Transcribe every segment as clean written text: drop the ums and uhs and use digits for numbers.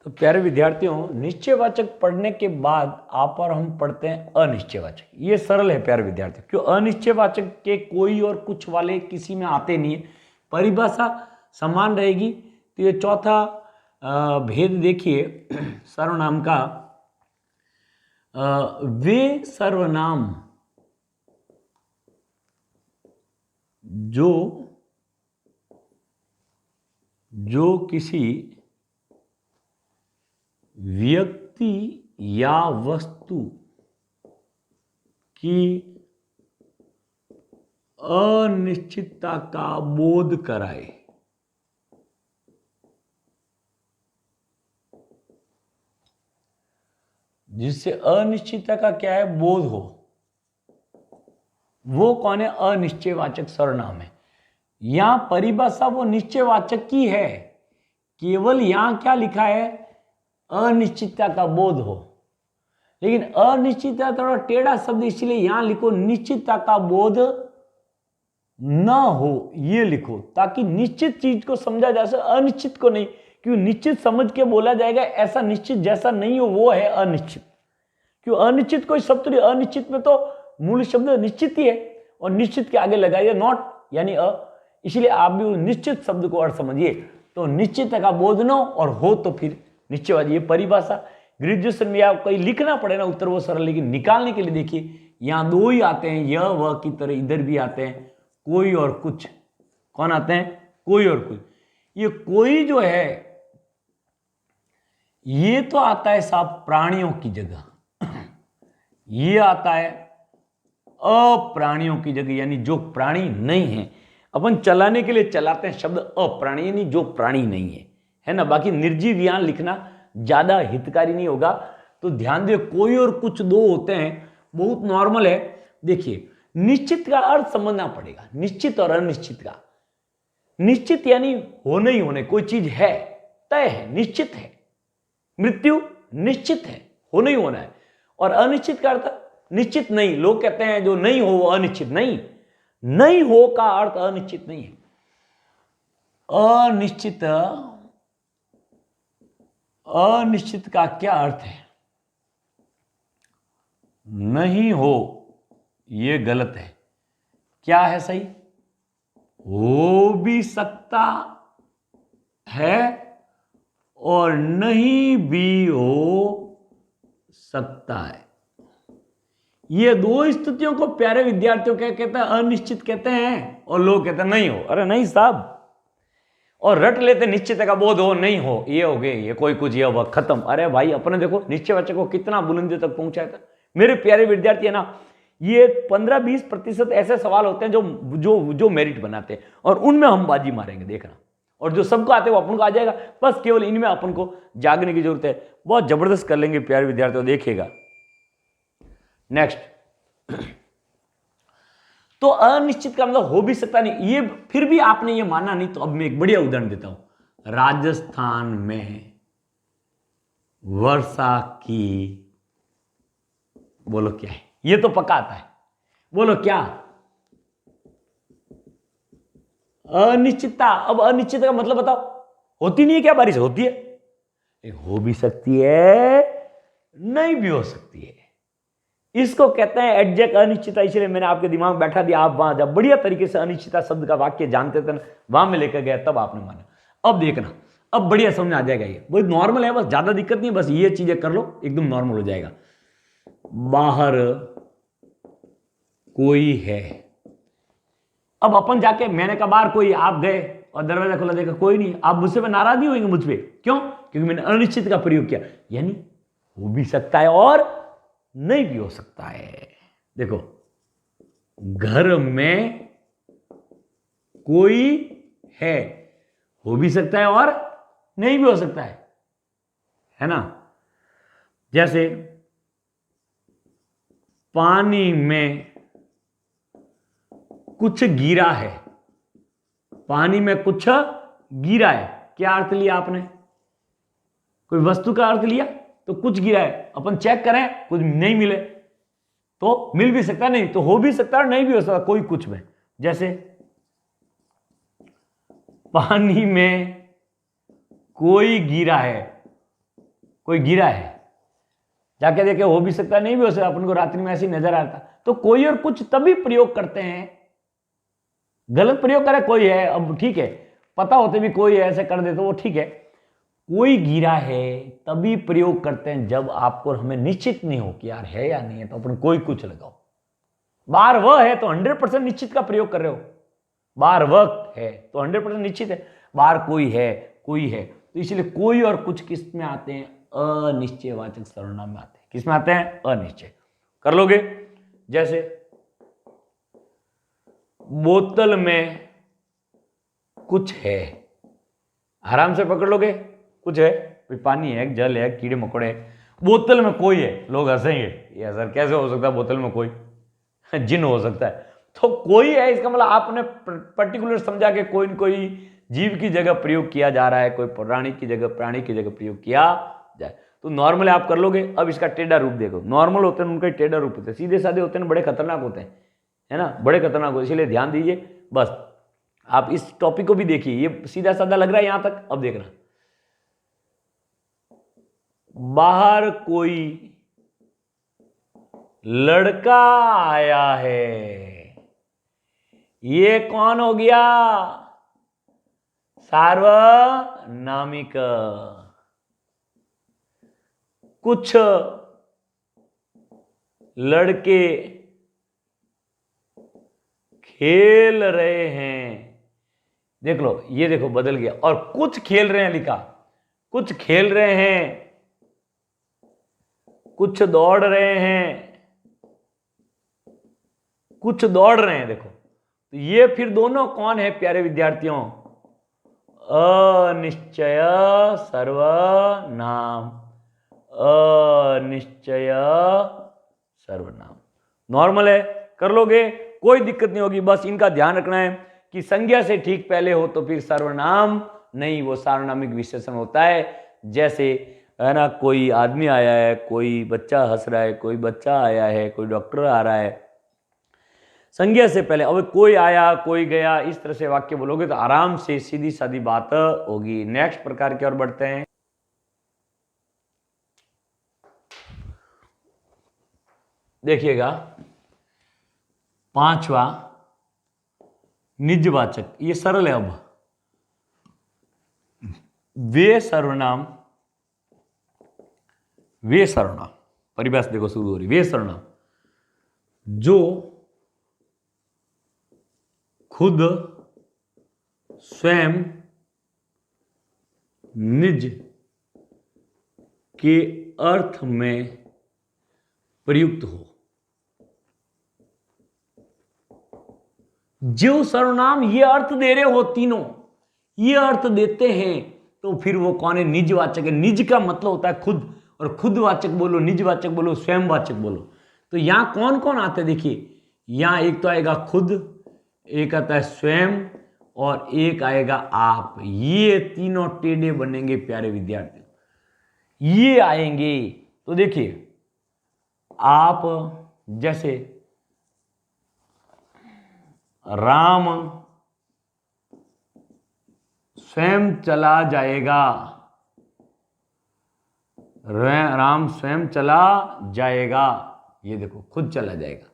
तो प्यारे विद्यार्थियों, निश्चयवाचक पढ़ने के बाद आप और हम पढ़ते हैं अनिश्चयवाचक। ये सरल है प्यारे विद्यार्थियों, क्यों अनिश्चयवाचक के कोई और कुछ वाले किसी में आते नहीं है, परिभाषा समान रहेगी। तो ये चौथा भेद देखिए सर्वनाम का। वे सर्वनाम जो किसी व्यक्ति या वस्तु की अनिश्चितता का बोध कराए, जिससे अनिश्चितता का क्या है, बोध हो, वो कौन है, अनिश्चयवाचक सर्वनाम है। यहां परिभाषा वो निश्चयवाचक की है, केवल यहां क्या लिखा है, अनिश्चितता का बोध हो। लेकिन अनिश्चितता थोड़ा टेढ़ा शब्द, इसलिए यहां लिखो निश्चितता का बोध न हो, ये लिखो, ताकि निश्चित चीज को समझा जा सके, अनिश्चित को नहीं। क्यों निश्चित समझ के बोला जाएगा, ऐसा निश्चित जैसा नहीं हो वो है अनिश्चित। क्यों अनिश्चित कोई शब्द नहीं, अनिश्चित में तो मूल शब्द निश्चित ही है, और निश्चित के आगे लगाइए नॉट यानी अ, इसलिए आप भी उस निश्चित शब्द को अर्थ समझिए। तो निश्चित का बोध न और हो तो फिर निश्चयवादी। ये परिभाषा ग्रेजुएशन में आप कहीं लिखना पड़े ना उत्तर वो सरल, लेकिन निकालने के लिए देखिए यहां दो ही आते हैं, यह वह की तरह इधर भी आते हैं, कोई और कुछ। कौन आते हैं, कोई और कुछ। ये कोई जो है ये तो आता है साहब प्राणियों की जगह, ये आता है अप्राणियों की जगह, यानी जो प्राणी नहीं है। अपन चलाने के लिए चलाते हैं शब्द अप्राणी, यानी जो प्राणी नहीं है ना। बाकी निर्जीव यहां लिखना ज्यादा हितकारी नहीं होगा। तो ध्यान दे, कोई और कुछ दो होते हैं, बहुत नॉर्मल है। देखिए निश्चित का अर्थ समझना पड़ेगा, निश्चित और अनिश्चित का। निश्चित यानी होने ही होने, कोई चीज है, तय है, निश्चित है। मृत्यु निश्चित है, होने ही होना है। और अनिश्चित का अर्थ निश्चित नहीं। लोग कहते हैं जो नहीं हो वो अनिश्चित नहीं, नहीं हो का अर्थ अनिश्चित नहीं है। अनिश्चित, अनिश्चित का क्या अर्थ है, नहीं हो, ये गलत है। क्या है सही, हो भी सकता है और नहीं भी हो सकता है। ये दो स्थितियों को प्यारे विद्यार्थियों क्या कहते हैं, अनिश्चित कहते हैं। और लोग कहते हैं नहीं हो, अरे नहीं साहब, और रट लेते निश्चित का बोध हो, नहीं हो, ये हो गए, ये कोई कुछ, ये हुआ, खत्म। अरे भाई अपने देखो निश्चयवाचक को कितना बुलंदी तक पहुंचाया था। मेरे प्यारे विद्यार्थी है ना, ये 15-20% ऐसे सवाल होते हैं जो जो जो मेरिट बनाते हैं, और उनमें हम बाजी मारेंगे, देखना। और जो सबको आते हैं वो अपन को आ जाएगा, बस केवल इनमें अपन को जागने की जरूरत है। बहुत जबरदस्त कर लेंगे प्यारे विद्यार्थियों, देखिएगा। नेक्स्ट, तो अनिश्चित का मतलब हो भी सकता नहीं, ये फिर भी आपने ये माना नहीं, तो अब मैं एक बढ़िया उदाहरण देता हूं। राजस्थान में वर्षा की, बोलो क्या है, ये तो पक्का आता है, बोलो क्या, अनिश्चितता। अब अनिश्चितता का मतलब बताओ, होती नहीं है क्या बारिश, होती है, हो भी सकती है, नहीं भी हो सकती है। इसको कहते हैं एडजेक्ट अनिश्चितता। इसलिए मैंने आपके दिमाग में बैठा दिया, आप वहां जब बढ़िया तरीके से अनिश्चितता शब्द का वाक्य जानते थे ना, वहां में लेकर गया, तब आपने माना। अब देखना, अब बढ़िया समझ आ जाएगा। ये बहुत नॉर्मल है, बस ज्यादा दिक्कत नहीं, बस ये चीजें कर लो, एकदम नॉर्मल हो जाएगा। बाहर कोई है, अब अपन जाके, मैंने कहा बाहर कोई, आप गए और दरवाजा खोला, देखा कोई नहीं, आप मुझसे नाराज नहीं होंगे मुझ पे, क्यों, क्योंकि मैंने अनिश्चित का प्रयोग किया, यानी हो भी सकता है और नहीं भी हो सकता है। देखो, घर में कोई है, हो भी सकता है और नहीं भी हो सकता है ना। जैसे पानी में कुछ गिरा है, पानी में कुछ गिरा है, क्या अर्थ लिया आपने, कोई वस्तु का अर्थ लिया, तो कुछ गिरा है, अपन चेक करें कुछ नहीं मिले, तो मिल भी सकता नहीं, तो हो भी सकता है नहीं भी हो सकता, कोई कुछ में। जैसे पानी में कोई गिरा है, कोई गिरा है, जाके देखे, हो भी सकता है नहीं भी हो सकता, अपन को रात्रि में ऐसी नजर आता, तो कोई और कुछ तभी प्रयोग करते हैं। गलत प्रयोग करे कोई है, अब ठीक है, पता होते भी कोई है ऐसे कर दे तो वो ठीक है, कोई गिरा है तभी प्रयोग करते हैं जब आपको हमें निश्चित नहीं हो कि यार है या नहीं है, तो अपन कोई कुछ लगाओ। बाहर वह है तो 100% निश्चित का प्रयोग कर रहे हो, बाहर वह है तो 100% निश्चित है, बाहर कोई है, तो इसलिए कोई और कुछ किस में आते हैं, अनिश्चयवाचक सर्वनाम में आते हैं। किस में आते हैं, अनिश्चय। कर लोगे, जैसे बोतल में कुछ है, आराम से पकड़ लोगे, कुछ है, कोई पानी है, जल है, कीड़े मकोड़े है, बोतल में कोई है, लोग हंसेंगे, ये सर कैसे हो सकता है बोतल में कोई, जिन हो सकता है, तो कोई है इसका मतलब आपने पर्टिकुलर समझा के कोई न कोई जीव की जगह प्रयोग किया जा रहा है, कोई प्राणी की जगह प्रयोग किया जाए, तो नॉर्मल आप कर लोगे। अब इसका टेढ़ा रूप देखो, नॉर्मल होते हैं उनका टेढ़ा रूप होता है, सीधे साधे होते हैं बड़े खतरनाक होते हैं, है ना, बड़े खतरनाक होते हैं, इसलिए ध्यान दीजिए। बस आप इस टॉपिक को भी देखिए, ये सीधा साधा लग रहा है यहां तक। अब देखना, बाहर कोई लड़का आया है, ये कौन हो गया, सार्वनामिक। कुछ लड़के खेल रहे हैं, देख लो, ये देखो बदल गया, और कुछ खेल रहे हैं लिखा, कुछ खेल रहे हैं, कुछ दौड़ रहे हैं, कुछ दौड़ रहे हैं, देखो, तो ये फिर दोनों कौन है प्यारे विद्यार्थियों, अनिश्चय सर्वनाम, अनिश्चय सर्वनाम। नॉर्मल है, कर लोगे, कोई दिक्कत नहीं होगी। बस इनका ध्यान रखना है कि संज्ञा से ठीक पहले हो तो फिर सर्वनाम नहीं, वो सार्वनामिक विशेषण होता है। जैसे है ना, कोई आदमी आया है, कोई बच्चा हंस रहा है, कोई बच्चा आया है, कोई डॉक्टर आ रहा है, संज्ञा से पहले। अब कोई आया कोई गया, इस तरह से वाक्य बोलोगे तो आराम से सीधी सादी बात होगी। नेक्स्ट प्रकार की ओर बढ़ते हैं। देखिएगा, पांचवा निजवाचक, ये सरल है। अब वे सर्वनाम, वे सर्वनाम, परिभाषा देखो शुरू हो रही, वे सर्वनाम जो खुद स्वयं निज के अर्थ में प्रयुक्त हो। जो सर्वनाम ये अर्थ दे रहे हो, तीनों ये अर्थ देते हैं, तो फिर वो कौन है, निजवाचक है। निज का मतलब होता है खुद, और खुदवाचक बोलो, निजवाचक बोलो, स्वयंवाचक बोलो। तो यहां कौन कौन आता है, देखिए, यहां एक तो आएगा खुद, एक आता है स्वयं, और एक आएगा आप। ये तीनों टेढ़े बनेंगे प्यारे विद्यार्थी, ये आएंगे। तो देखिए, आप जैसे राम स्वयं चला जाएगा, राम स्वयं चला जाएगा, ये देखो खुद चला जाएगा।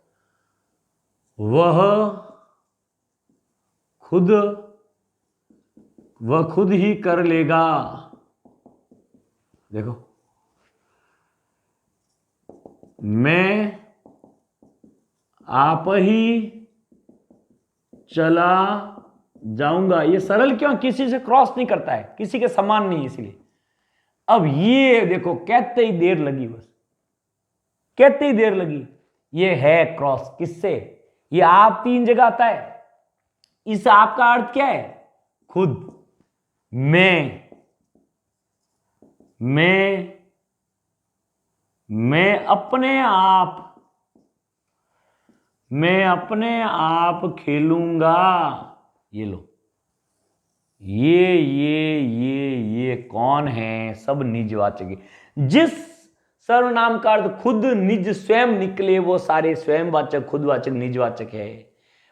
वह खुद ही कर लेगा, देखो। मैं आप ही चला जाऊंगा, ये सरल क्यों, किसी से क्रॉस नहीं करता है, किसी के समान नहीं, इसलिए। अब ये देखो, कहते ही देर लगी, बस कहते ही देर लगी, ये है क्रॉस, किससे, ये आप तीन जगह आता है। इस आपका अर्थ क्या है, खुद, मैं अपने आप खेलूंगा, ये लो, ये कौन है, सब निजवाचक है। जिस सर्वनाम का अर्थ खुद निज स्वयं निकले, वो सारे स्वयंवाचक, खुदवाचक, निजवाचक है।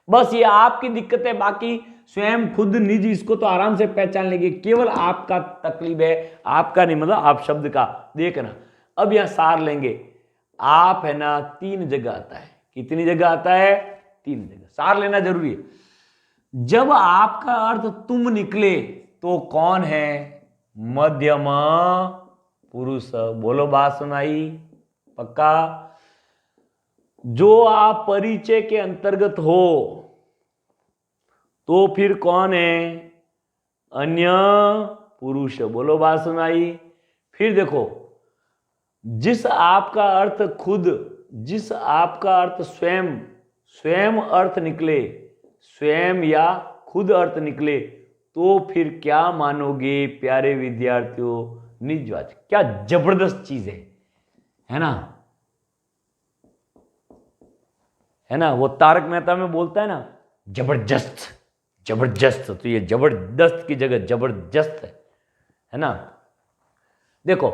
बस ये आपकी दिक्कत है, बाकी स्वयं, खुद, निज, इसको तो आराम से पहचान लेंगे। केवल आपका तकलीफ है, आपका नहीं, मतलब आप शब्द का देखना। अब यहां सार लेंगे। आप है ना 3 जगह आता है। कितनी जगह आता है? 3 जगह। सार लेना जरूरी है। जब आपका अर्थ तुम निकले तो कौन है? मध्यमा पुरुष। बोलो, बात सुनाई? पक्का? जो आप परिचय के अंतर्गत हो तो फिर कौन है? अन्य पुरुष। बोलो, बात सुनाई? फिर देखो, जिस आपका अर्थ खुद, जिस आपका अर्थ स्वयं, स्वयं अर्थ निकले, स्वयं या खुद अर्थ निकले, तो फिर क्या मानोगे प्यारे विद्यार्थियों? निजवाचक। क्या जबरदस्त चीज है ना? है ना? वो तारक मेहता में बोलता है ना, जबरदस्त, जबरदस्त। तो ये जबरदस्त की जगह जबरदस्त है ना? देखो,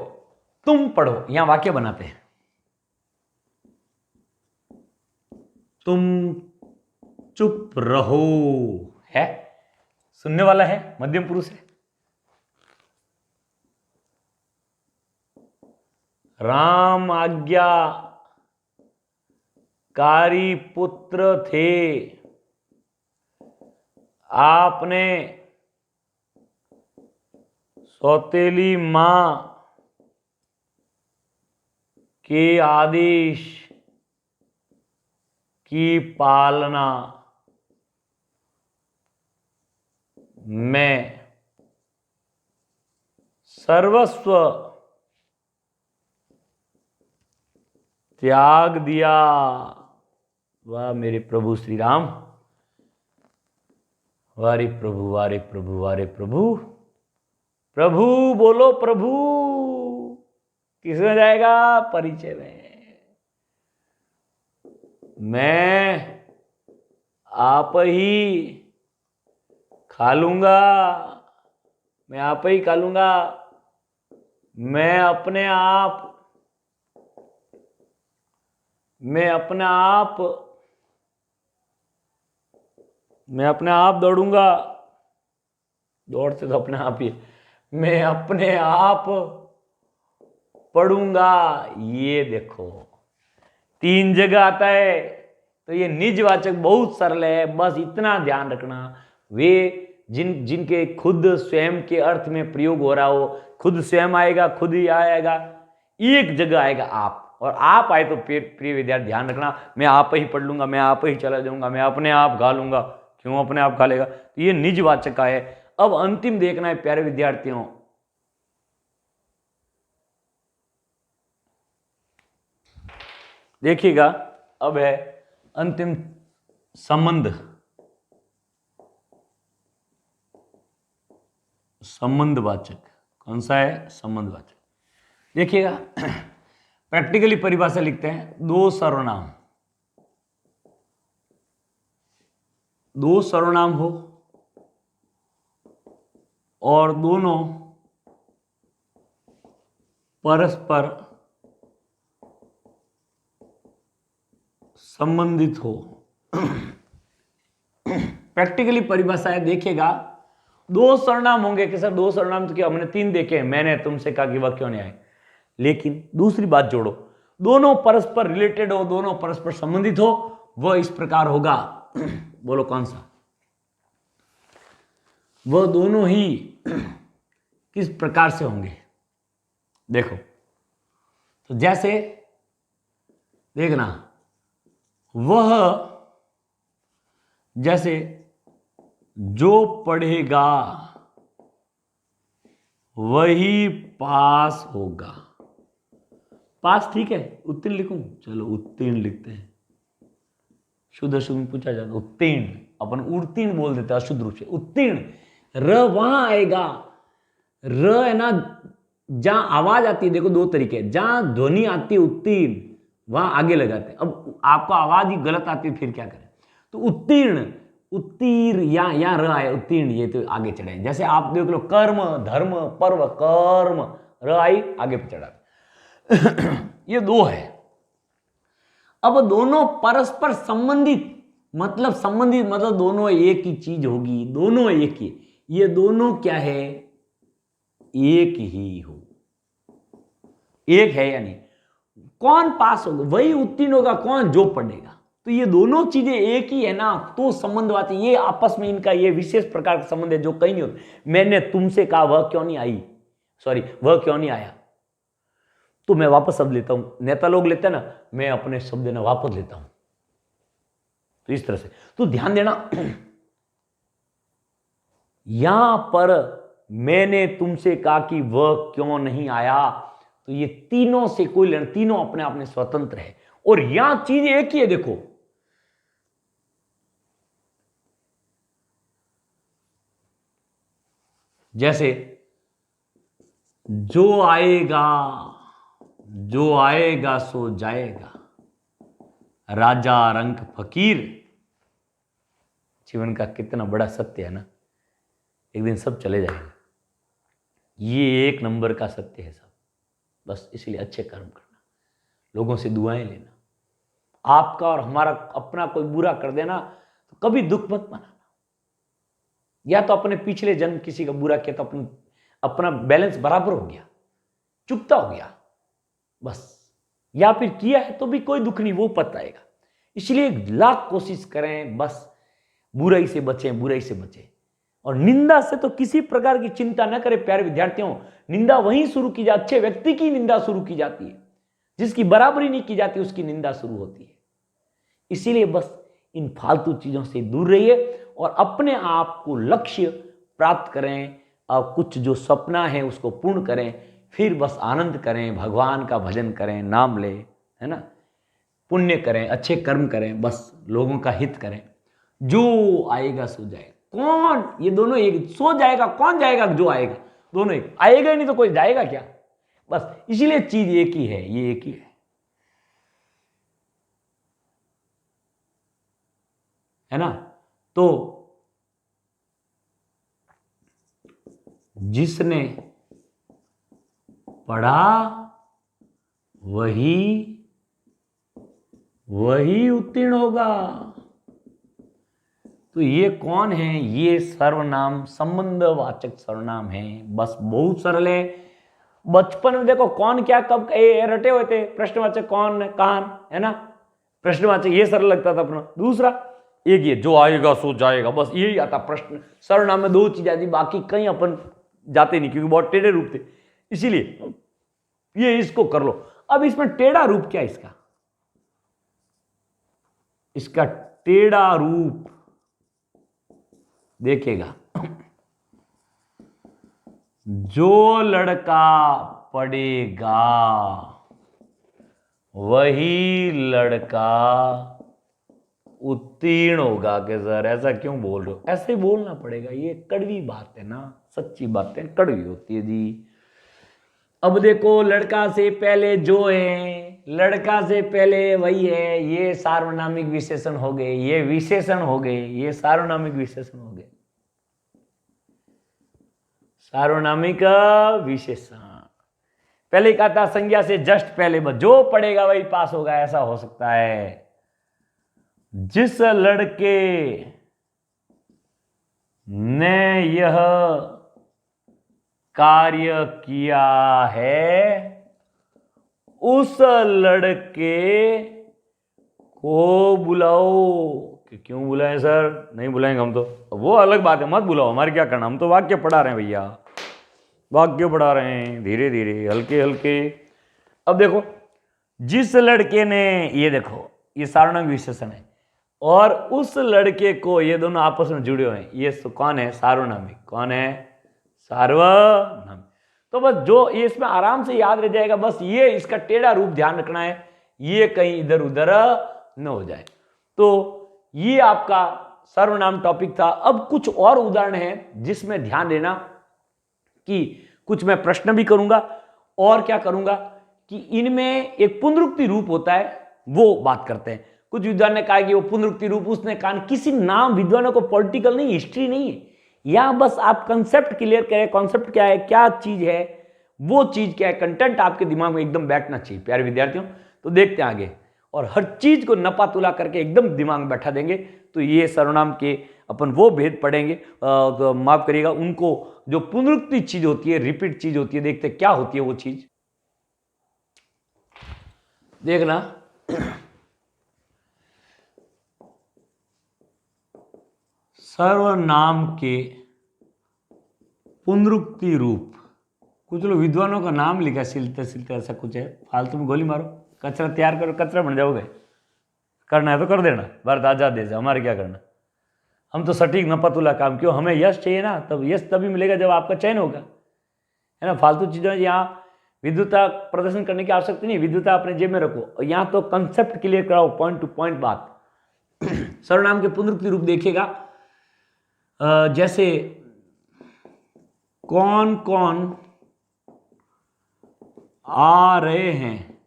तुम पढ़ो, यहां वाक्य बनाते हैं। तुम चुप रहो है, सुनने वाला है, मध्यम पुरुष है। राम आज्ञाकारी पुत्र थे, आपने सौतेली मां के आदेश की पालना में सर्वस्व त्याग दिया। वाह मेरे प्रभु श्री राम, वारे प्रभु, वारे प्रभु, वारे प्रभु। प्रभु बोलो, प्रभु किसमें जाएगा? परिचय में। मैं आप ही खा लूंगा, मैं आप ही खा लूंगा। मैं अपने आप, मैं अपने आप, मैं अपने आप दौड़ूंगा। दौड़ते तो अपने आप ही। मैं अपने आप पढ़ूंगा। ये देखो, 3 जगह आता है। तो ये निजवाचक बहुत सरल है, बस इतना ध्यान रखना। वे जिनके खुद स्वयं के अर्थ में प्रयोग हो रहा हो, खुद स्वयं आएगा, खुद ही आएगा, एक जगह आएगा आप। और आप आए तो प्रिय विद्यार्थी ध्यान रखना, मैं आप ही पढ़ लूंगा, मैं आप ही चला जाऊंगा, मैं अपने आप गा लूंगा। क्यों अपने आप खा लेगा? तो ये निजवाचक का है। अब अंतिम देखना है प्यारे विद्यार्थियों, देखिएगा। अब है अंतिम संबंध, संबंधवाचक। कौन सा है? संबंधवाचक। देखिएगा, प्रैक्टिकली परिभाषा लिखते हैं। 2 सर्वनाम, 2 सर्वनाम हो और दोनों परस्पर संबंधित हो। प्रैक्टिकली परिभाषा है, देखिएगा। 2 सर्वनाम होंगे कि सर 2 सर्वनाम तो क्या, हमने 3 देखे हैं। मैंने तुमसे कहा कि वह क्यों नहीं आए, लेकिन दूसरी बात जोड़ो, दोनों परस्पर रिलेटेड हो, दोनों परस्पर संबंधित हो। वह इस प्रकार होगा। बोलो कौन सा? वह दोनों ही किस प्रकार से होंगे? देखो, तो जैसे देखना, वह जैसे जो पढ़ेगा वही पास होगा। पास ठीक है, उत्तीर्ण लिखूं? चलो उत्तीर्ण लिखते हैं। शुद्ध अशुद्ध में पूछा जाता उत्तीर्ण, अपन उत्तीर्ण बोल देते हैं अशुद्ध रूप से। उत्तीर्ण र वहां आएगा। र है ना, जहां आवाज आती है। देखो 2 तरीके, जहां ध्वनि आती है उत्तीर्ण, वहां आगे लगाते हैं। अब आपको आवाज ही गलत आती है, फिर क्या करें? तो उत्तीर्ण, उत्तीर्ण, या र आए, उत्तीर्ण, ये तो आगे चढ़े। जैसे आप देख लो, कर्म, धर्म, पर्व, कर्म, र आई आगे चढ़ा। ये 2 है। अब दोनों परस्पर संबंधित मतलब संबंधित मतलब दोनों एक ही चीज होगी, दोनों एक ही, ये दोनों क्या है, एक ही हो, एक है या नहीं। कौन पास होगा वही उत्तीर्ण होगा, कौन जो पढ़ेगा। तो ये दोनों चीजें एक ही है ना, तो संबंध बात है, ये आपस में इनका ये विशेष प्रकार का संबंध है जो कहीं नहीं होता। मैंने तुमसे कहा वह क्यों नहीं आई, सॉरी वह क्यों नहीं आया, तो मैं वापस शब्द लेता हूं। नेता लोग लेते हैं ना, मैं अपने शब्द देना वापस लेता हूं। तो इस तरह से तो ध्यान देना, यहां पर मैंने तुमसे कहा कि वह क्यों नहीं आया, तो ये तीनों से कोई लेना, तीनों अपने आप में स्वतंत्र है और यहां चीज एक ही है। देखो जैसे जो आएगा, जो आएगा सो जाएगा, राजा रंक फकीर, जीवन का कितना बड़ा सत्य है ना, एक दिन सब चले जाएंगे। ये एक नंबर का सत्य है सब। बस इसलिए अच्छे कर्म करना, लोगों से दुआएं लेना, आपका और हमारा अपना कोई बुरा कर देना तो कभी दुख मत मनाना। या तो अपने पिछले जन्म किसी का बुरा किया तो अपना बैलेंस बराबर हो गया, चुकता हो गया बस, या फिर किया है तो भी कोई दुख नहीं, वो पता आएगा। इसलिए लाख कोशिश करें बस बुराई से बचें, बुराई से बचें। और निंदा से तो किसी प्रकार की चिंता न करें प्यारे विद्यार्थियों। निंदा वहीं शुरू की जाती, अच्छे व्यक्ति की निंदा शुरू की जाती है, जिसकी बराबरी नहीं की जाती उसकी निंदा शुरू होती है। इसीलिए बस इन फालतू चीजों से दूर रहिए और अपने आप को लक्ष्य प्राप्त करें और कुछ जो सपना है उसको पूर्ण करें, फिर बस आनंद करें, भगवान का भजन करें, नाम ले, है ना, पुण्य करें, अच्छे कर्म करें, बस लोगों का हित करें। जो आएगा सो जाएगा, कौन, ये दोनों एक, सो जाएगा कौन जाएगा, जो आएगा, दोनों एक, आएगा ही नहीं तो कोई जाएगा क्या। बस इसीलिए चीज एक ही है, ये एक ही है ना। तो जिसने पढ़ा वही उत्तीर्ण होगा। तो ये कौन है, ये सर्वनाम संबंधवाचक सर्वनाम है। बस बहुत सरल है। बचपन में देखो कौन क्या कब रटे हुए थे, प्रश्नवाचक कौन कहां, है ना, प्रश्नवाचक ये सरल लगता था अपना। दूसरा एक ये जो आएगा सो जाएगा, बस यही आता प्रश्न। सर्वनाम में दो चीज आती, बाकी कहीं अपन जाते नहीं क्योंकि बहुत टेढ़े रूप थे, इसीलिए ये इसको कर लो। अब इसमें टेढ़ा रूप क्या है इसका, इसका टेढ़ा रूप देखिएगा, जो लड़का पढ़ेगा वही लड़का उत्तीर्ण होगा। कि सर ऐसा क्यों बोल रहे हो, ऐसे ही बोलना पड़ेगा, ये कड़वी बात है ना, सच्ची बातें कड़वी होती है जी। अब देखो लड़का से पहले जो है, लड़का से पहले वही है, ये सार्वनामिक विशेषण हो गए, ये विशेषण हो गए, ये सार्वनामिक विशेषण हो गए, सार्वनामिक विशेषण। पहले कहा था संज्ञा से जस्ट पहले, बस जो पढ़ेगा वही पास होगा, ऐसा हो सकता है। जिस लड़के ने यह कार्य किया है उस लड़के को बुलाओ। कि क्यों बुलाएं सर, नहीं बुलाएंगे हम तो, वो अलग बात है, मत बुलाओ, हमारे क्या करना, हम तो वाक्य पढ़ा रहे हैं भैया, वाक्य पढ़ा रहे हैं, धीरे धीरे हल्के हल्के। अब देखो जिस लड़के ने, ये देखो ये सार्वनामिक विशेषण है, और उस लड़के को, ये दोनों आपस में जुड़े हुए हैं, ये कौन है, सार्वनामिक, कौन है, सार्वनामिक। तो बस जो ये इसमें आराम से याद रह जाएगा, बस ये इसका टेढ़ा रूप ध्यान रखना है, ये कहीं इधर उधर न हो जाए। तो ये आपका सर्वनाम टॉपिक था। अब कुछ और उदाहरण हैं जिसमें ध्यान देना कि कुछ मैं प्रश्न भी करूंगा और क्या करूंगा कि इनमें एक पुनरुक्ति रूप होता है, वो बात करते हैं। कुछ विद्वान ने कहा कि वो पुनरुक्ति रूप, उसने कहा किसी नाम विद्वानों को पॉलिटिकल नहीं, हिस्ट्री नहीं है, यहां बस आप कंसेप्ट क्लियर करें, कॉन्सेप्ट क्या है, क्या चीज है, वो चीज क्या है, कंटेंट आपके दिमाग में एकदम बैठना चाहिए प्यारे विद्यार्थियों। तो देखते हैं आगे। और हर चीज को नपा तुला करके एकदम दिमाग में बैठा देंगे, तो ये सर्वनाम के अपन वो भेद पढ़ेंगे, माफ करिएगा, उनको जो पुनरुक्ति चीज होती है, रिपीट चीज होती है, देखते क्या होती है वो चीज। देखना, सर्वनाम के पुनरुक्ति रूप, कुछ लोग विद्वानों का नाम लिखा सिलते सिलते, ऐसा कुछ है, फालतू में गोली मारो, कचरा तैयार करो, कचरा बन जाओगे। करना है तो कर देना, भारत आजाद देश, हमारे क्या करना। हम तो सटीक नपतुला काम, क्यों, हमें यश चाहिए ना, तब यश तभी मिलेगा जब आपका चयन होगा, है ना। फालतू चीज़ों यहाँ विद्युता प्रदर्शन करने की आवश्यकता नहीं, विद्युता अपने जेब में रखो, यहाँ तो कंसेप्ट क्लियर कराओ, पॉइंट टू पॉइंट बात। सर्वनाम के पुनरुक्ति रूप देखिएगा, जैसे कौन कौन आ रहे हैं,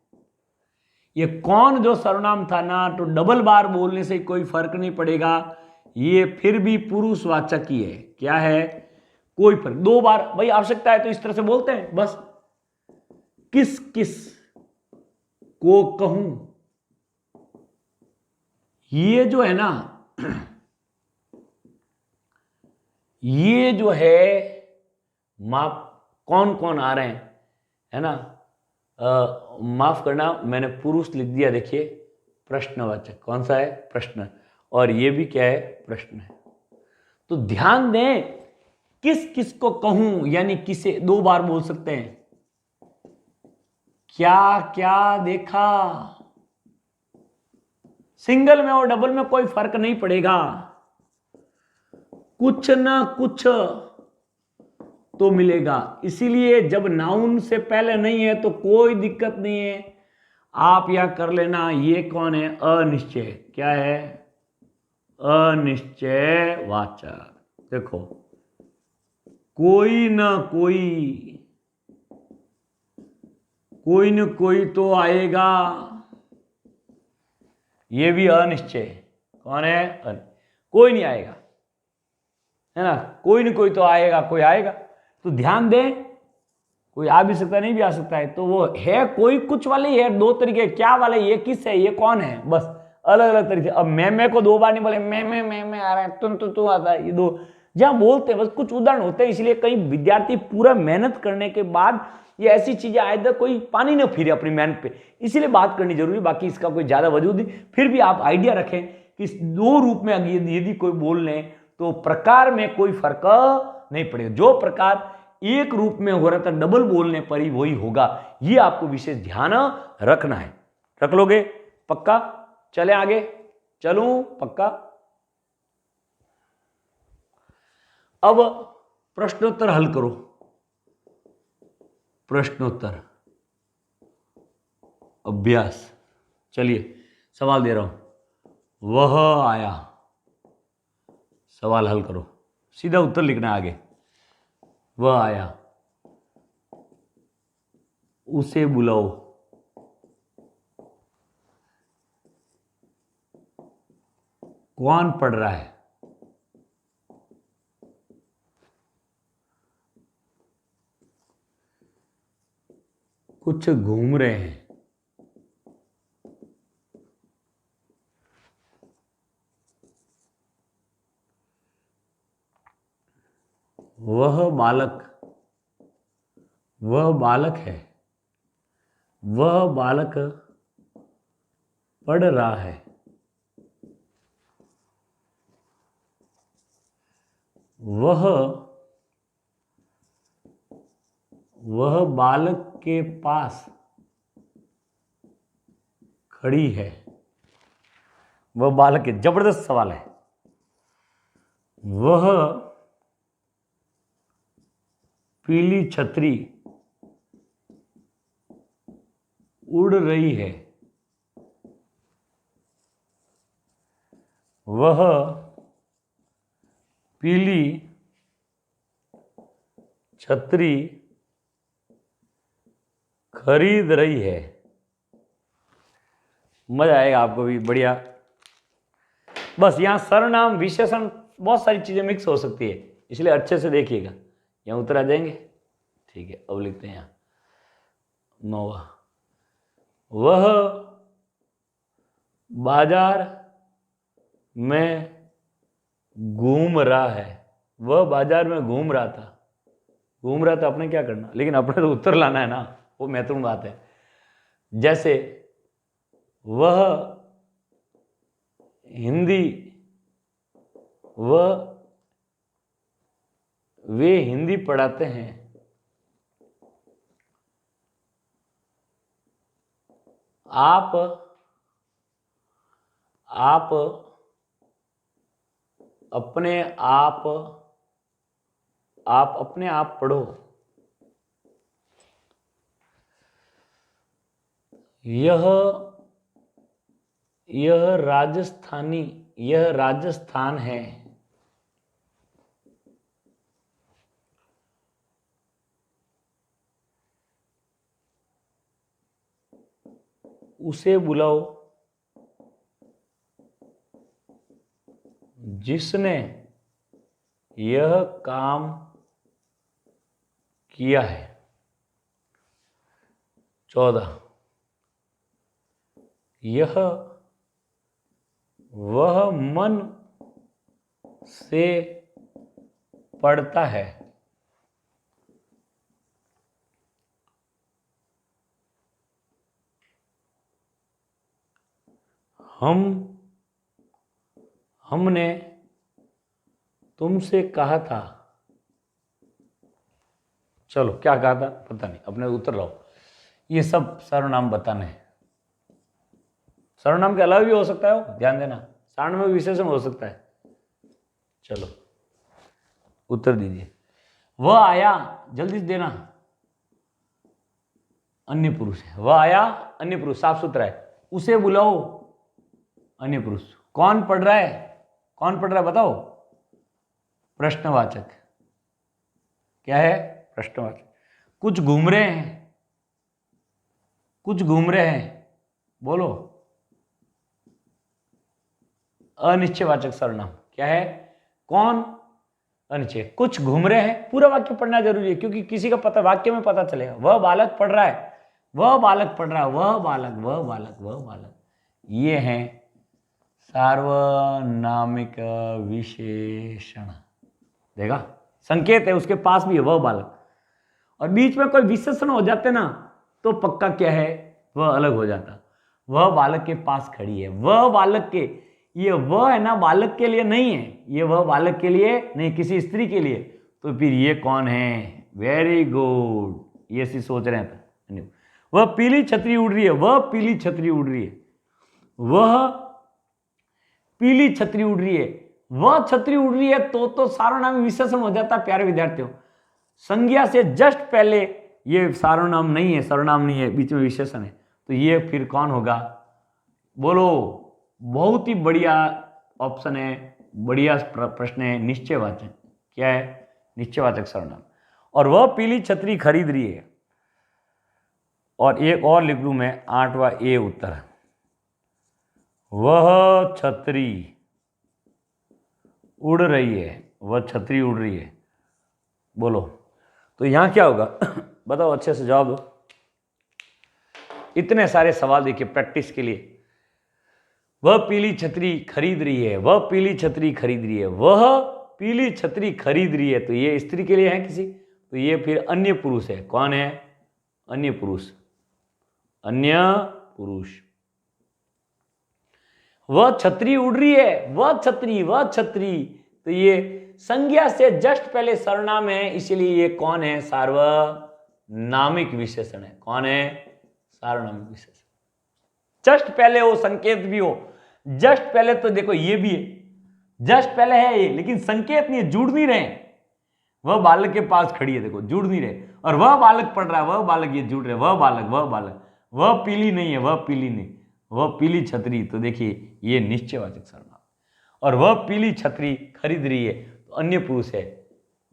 ये कौन जो सर्वनाम था ना, तो डबल बार बोलने से कोई फर्क नहीं पड़ेगा, ये फिर भी पुरुषवाचक ही है। क्या है, कोई फर्क, दो बार भाई आवश्यकता है तो इस तरह से बोलते हैं बस। किस किस को कहूं, ये जो है ना, ये जो है माफ, कौन कौन आ रहे हैं, है ना, माफ करना, मैंने पुरुष लिख दिया, देखिए प्रश्नवाचक, कौन सा है, प्रश्न, और ये भी क्या है, प्रश्न है। तो ध्यान दें, किस किस को कहूं, यानी किसे दो बार बोल सकते हैं। क्या क्या देखा, सिंगल में और डबल में कोई फर्क नहीं पड़ेगा, कुछ ना कुछ तो मिलेगा। इसीलिए जब नाउन से पहले नहीं है तो कोई दिक्कत नहीं है, आप यह कर लेना, ये कौन है, अनिश्चय, क्या है, अनिश्चय वाचक। देखो, कोई न कोई तो आएगा, ये भी अनिश्चय, कौन है, कोई नहीं आएगा, है ना, कोई न कोई तो आएगा, कोई आएगा। तो ध्यान दें, कोई आ भी सकता है, नहीं भी आ सकता है, तो वो है कोई कुछ वाले ही है, दो तरीके, क्या वाले, ये किस है, ये कौन है, बस अलग अलग तरीके। अब मैं को दो बार नहीं बोले, मैं आ रहा है, तुम आता है, ये दो जहां बोलते हैं, बस कुछ उदाहरण होते हैं। इसलिए कई विद्यार्थी पूरा मेहनत करने के बाद ये ऐसी चीजें आए, कोई पानी न फिरे अपनी मेहनत पे, इसीलिए बात करनी जरूरी। बाकी इसका कोई ज्यादा वजूद नहीं, फिर भी आप आइडिया रखें कि इस दो रूप में यदि कोई बोल लें तो प्रकार में कोई फर्क नहीं पड़ेगा। जो प्रकार एक रूप में हो रहा था, डबल बोलने पर ही वही होगा, ये आपको विशेष ध्यान रखना है। रख लोगे पक्का? चले आगे, चलूं पक्का। अब प्रश्नोत्तर हल करो, प्रश्नोत्तर अभ्यास। चलिए सवाल दे रहा हूं, वह आया, सवाल हल करो, सीधा उत्तर लिखना है आगे। वह आया, उसे बुलाओ, कौन पढ़ रहा है, कुछ घूम रहे हैं, वह बालक है, वह बालक पढ़ रहा है, वह बालक के पास खड़ी है। वह बालक है, जबरदस्त सवाल है। वह पीली छतरी उड़ रही है, वह पीली छतरी खरीद रही है। मजा आएगा आपको भी, बढ़िया। बस यहाँ सर्वनाम विशेषण बहुत सारी चीजें मिक्स हो सकती है, इसलिए अच्छे से देखिएगा। यहाँ उत्तर आ जाएंगे, ठीक है। अब लिखते हैं यहाँ 9वां, वह बाजार में घूम रहा है, वह बाजार में घूम रहा था। घूम रहा था, अपने क्या करना, लेकिन अपने तो उत्तर लाना है ना, वो महत्वपूर्ण बात है। जैसे वह हिंदी, वे हिंदी पढ़ाते हैं। आप अपने आप पढ़ो। यह राजस्थान है। उसे बुलाओ जिसने यह काम किया है। 14, यह वह मन से पढ़ता है। हमने तुमसे कहा था। चलो क्या कहा था पता नहीं, अपने उत्तर लाओ। ये सब सर्वनाम बताने हैं। सर्वनाम के अलावा भी हो सकता है, ध्यान देना, सारण में विशेषण हो सकता है। चलो उत्तर दीजिए। वह आया, जल्दी से देना। अन्य पुरुष है, वह आया अन्य पुरुष, साफ सुथरा है। उसे बुलाओ, अन्य पुरुष। कौन पढ़ रहा है, कौन पढ़ रहा है बताओ। प्रश्नवाचक, क्या है, प्रश्नवाचक। कुछ घूम रहे हैं, कुछ घूम रहे हैं, बोलो। अनिश्चयवाचक सर्वनाम क्या है, कौन, अनिश्चय। कुछ घूम रहे हैं, पूरा वाक्य पढ़ना जरूरी है, क्योंकि किसी का पता वाक्य में पता चलेगा। वह बालक पढ़ रहा है, वह बालक पढ़ रहा है, वह बालक, वह बालक, वह बालक। ये हैं सार्वनामिक विशेषण। देखा, संकेत है, उसके पास भी है वह बालक, और बीच में कोई विशेषण हो जाते ना तो पक्का क्या है, वह अलग हो जाता। वह बालक के पास खड़ी है, वह बालक के, ये वह है ना बालक के लिए नहीं है, ये वह बालक के लिए नहीं, किसी स्त्री के लिए। तो फिर ये कौन है, वेरी गुड, ये सी सोच रहे हैं। वह पीली छतरी उड़ रही है, वह पीली छतरी उड़ रही है, वह पीली छतरी उड़ रही है, वह छतरी उड़ रही है, तो सार्वनामिक विशेषण हो जाता। प्यारे विद्यार्थियों, संज्ञा से जस्ट पहले ये सार्वनाम नहीं है, सर्वनाम नहीं है, बीच में विशेषण है, तो ये फिर कौन होगा, बोलो। बहुत ही बढ़िया ऑप्शन है, बढ़िया प्रश्न है, निश्चयवाचक। क्या है, निश्चयवाचक सर्वनाम। और वह पीली छतरी खरीद रही है। और एक और लिख लूं मैं, 8वां ए उत्तर। वह छतरी उड़ रही है, वह छतरी उड़ रही है, बोलो। तो यहां क्या होगा बताओ, अच्छे से जवाब दो। इतने सारे सवाल देखिए प्रैक्टिस के लिए। वह पीली छतरी खरीद रही है, वह पीली छतरी खरीद रही है, वह पीली छतरी खरीद रही है, तो ये स्त्री के लिए है किसी, तो ये फिर अन्य पुरुष है। कौन है, अन्य पुरुष, अन्य पुरुष। वह छतरी उड़ रही है, वह छतरी, वह छतरी, तो ये संज्ञा से जस्ट पहले सर्वनाम है, इसलिए ये कौन है, सार्वनामिक विशेषण है। कौन है, सार्वनामिक विशेषण। जस्ट पहले हो, संकेत भी हो, जस्ट पहले तो देखो ये भी है, जस्ट पहले है ये, लेकिन संकेत नहीं है, जुड़ नहीं रहे। वह बालक के पास खड़ी है, देखो जुड़ नहीं रहे, और वह बालक पढ़ रहा है, वह बालक, ये जुड़ रहे, वह बालक, वह बालक, वह पीली नहीं है, वह पीली नहीं, वह पीली छतरी, तो देखिए ये निश्चयवाचक सर्वनाम। और वह पीली छतरी खरीद रही है, तो अन्य पुरुष है।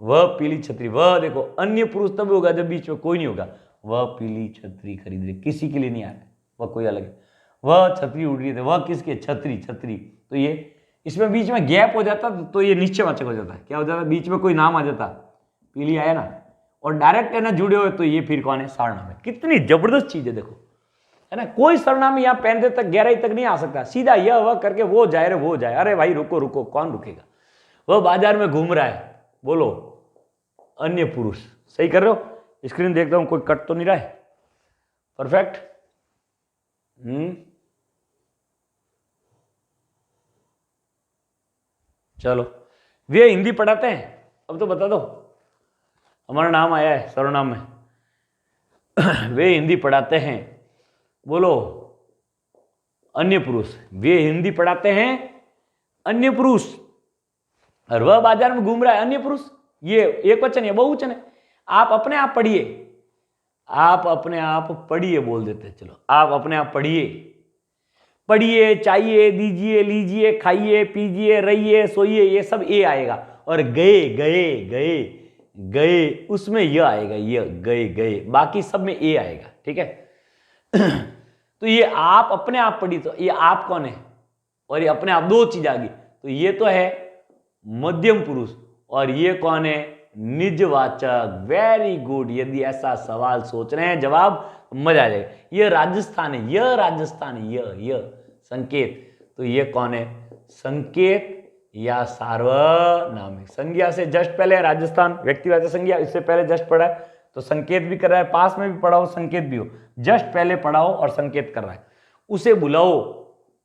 वह पीली छतरी, वह देखो अन्य पुरुष तब होगा जब बीच में कोई नहीं होगा। वह पीली छतरी खरीद रही, किसी के लिए नहीं आ रहा है, वह कोई अलग है। वह छतरी उड़ रही है, वह किसके, छतरी, छतरी, तो ये इसमें बीच में गैप हो जाता तो ये निश्चयवाचक हो जाता है। क्या हो जाता, बीच में कोई नाम आ जाता, पीली आया ना, और डायरेक्ट है ना जुड़े हुए, तो ये फिर कौन है, सार्वनाम है। कितनी जबरदस्त चीज है देखो, है ना। कोई सर्वनाम यहाँ पहनते तक गहराई तक नहीं आ सकता, सीधा यह वह करके वो जाए रे वो जाए। अरे भाई रुको रुको, कौन रुकेगा। वह बाजार में घूम रहा है, बोलो अन्य पुरुष। सही कर रहे हो, स्क्रीन देखता हूं कोई कट तो नहीं रहा है, परफेक्ट। चलो, वे हिंदी पढ़ाते हैं, अब तो बता दो, हमारा नाम आया है सर्वनाम में। वे हिंदी पढ़ाते हैं, बोलो अन्य पुरुष। वे हिंदी पढ़ाते हैं अन्य पुरुष, और वह बाजार में घूम रहा है अन्य पुरुष। ये एक वचन है, बहुवचन है। आप अपने आप पढ़िए, आप अपने आप पढ़िए बोल देते हैं। चलो आप अपने आप पढ़िए, पढ़िए, चाहिए, दीजिए, लीजिए, खाइए, पीजिए, रहिए, सोइए, ये सब ए आएगा। और गए गए गए गए, उसमें यह आएगा, यह गए गए, बाकी सब में ए आएगा। ठीक है। तो ये आप अपने आप पढ़ी, तो ये आप कौन है, और ये अपने आप दो चीज आ गई। तो ये तो है मध्यम पुरुष, और ये कौन है, निजवाचक। Very good. यदि ऐसा सवाल सोच रहे हैं, जवाब मजा आ जाएगा। यह राजस्थान है, यह राजस्थान है, यह संकेत। तो ये कौन है, संकेत या सार्वनामिक। संज्ञा से जस्ट पहले है राजस्थान, व्यक्तिवाचक संज्ञा, इससे पहले जस्ट पढ़ा है, तो संकेत भी कर रहा है। पास में भी पढ़ा हो, संकेत भी हो, जस्ट पहले पढ़ा हो और संकेत कर रहा है। उसे बुलाओ,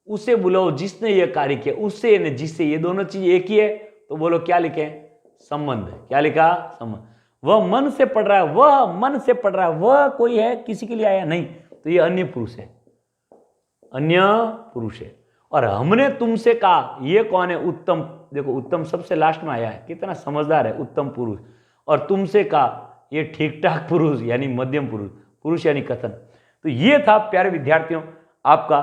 उसे बुलाओ जिसने यह कार्य किया, उससे ने जिससे, ये दोनों चीज एक ही है। तो बोलो क्या लिखे, संबंध। क्या लिखा, संबंध। वह मन से पढ़ रहा है, वह मन से पढ़ रहा है, वह कोई है, किसी के लिए आया नहीं, तो ये अन्य पुरुष है, अन्य पुरुष है। और हमने तुमसे कहा, ये कौन है, उत्तम। देखो उत्तम सबसे लास्ट में आया है, कितना समझदार है, उत्तम पुरुष। और तुमसे कहा, ये ठीक ठाक पुरुष यानी मध्यम पुरुष, पुरुष यानी कथन। तो ये था प्यारे विद्यार्थियों आपका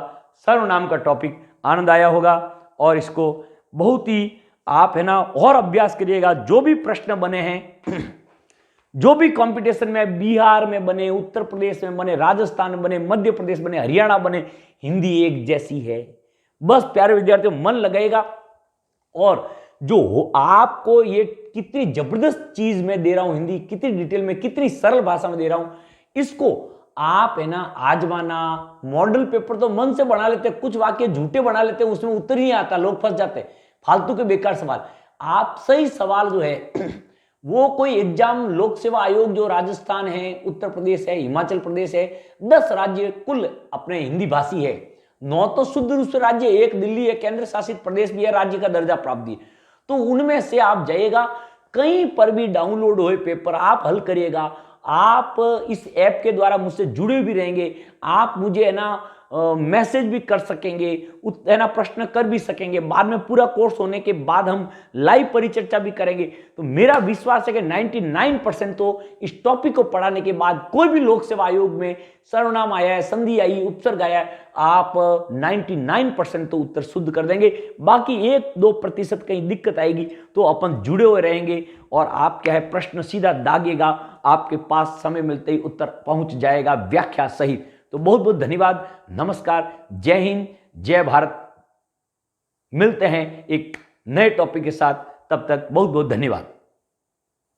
सर्वनाम का टॉपिक। आनंद आया होगा, और इसको बहुत ही आप है ना और अभ्यास करिएगा। जो भी प्रश्न बने हैं, जो भी कंपटीशन में बिहार में बने, उत्तर प्रदेश में बने, राजस्थान में बने, मध्य प्रदेश बने, हरियाणा बने, हिंदी एक जैसी है। बस प्यारे विद्यार्थियों मन लगाएगा, और जो हो आपको ये कितनी जबरदस्त चीज में दे रहा हूं, हिंदी कितनी डिटेल में, कितनी सरल भाषा में दे रहा हूं, इसको आप है ना आजमाना। मॉडल पेपर तो मन से बना लेते, कुछ वाक्य झूठे बना लेते, उसमें उत्तर ही आता, लोग फंस जाते, फालतू के बेकार सवाल। आप सही सवाल जो है वो कोई एग्जाम, लोक सेवा आयोग जो राजस्थान है, उत्तर प्रदेश है, हिमाचल प्रदेश है, 10 राज्य कुल अपने हिंदी भाषी है, 9 तो शुद्ध रूप से राज्य, 1 दिल्ली है, केंद्र शासित प्रदेश भी है, राज्य का दर्जा प्राप्त है। तो उनमें से आप जाइएगा, कहीं पर भी डाउनलोड हुए पेपर आप हल करिएगा। आप इस ऐप के द्वारा मुझसे जुड़े भी रहेंगे, आप मुझे है ना मैसेज भी कर सकेंगे, है ना प्रश्न कर भी सकेंगे। बाद में पूरा कोर्स होने के बाद हम लाइव परिचर्चा भी करेंगे। तो मेरा विश्वास है कि 99% तो इस टॉपिक को पढ़ाने के बाद, कोई भी लोक सेवा आयोग में सर्वनाम आया है, संधि आई, उपसर्ग आया है, आप 99% तो उत्तर शुद्ध कर देंगे। बाकी 1-2% कहीं दिक्कत आएगी तो अपन जुड़े हुए रहेंगे, और आप क्या है प्रश्न सीधा दागेगा, आपके पास समय मिलते ही उत्तर पहुंच जाएगा व्याख्या सहित। तो बहुत बहुत धन्यवाद, नमस्कार, जय हिंद, जय भारत। मिलते हैं एक नए टॉपिक के साथ, तब तक बहुत बहुत धन्यवाद।